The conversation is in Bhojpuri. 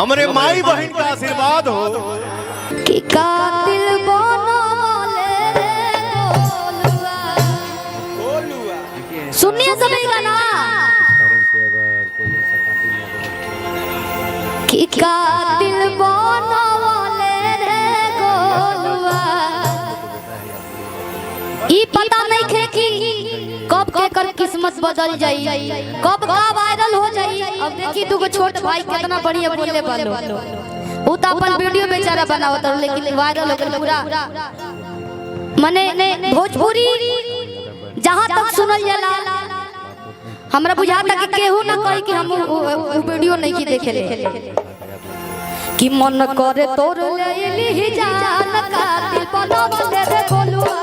हमारे माई बहन का आशीर्वाद हो कि कातिल बनवले गोलुआ। सुनिए सभी गाना कि कातिल बनवले रे गोलुआ। ई पता नहीं खे कि कब के कर किस्मत बदल जाई, कब का वायरल हो जाई। अब देखी तू को छोट भाई कितना बढ़िया बोले बालो, वो तो अपन वीडियो बेचारा बनावत है लेकिन वायरल हो गया पूरा। मने भोजपुरी जहां तक सुनल जाला हमरा बुझाता कि केहू ना कहि कि हम वीडियो नहीं की देखे ले कि मन करे तोर ले ली जान कातिल बनवले रे गोलुआ।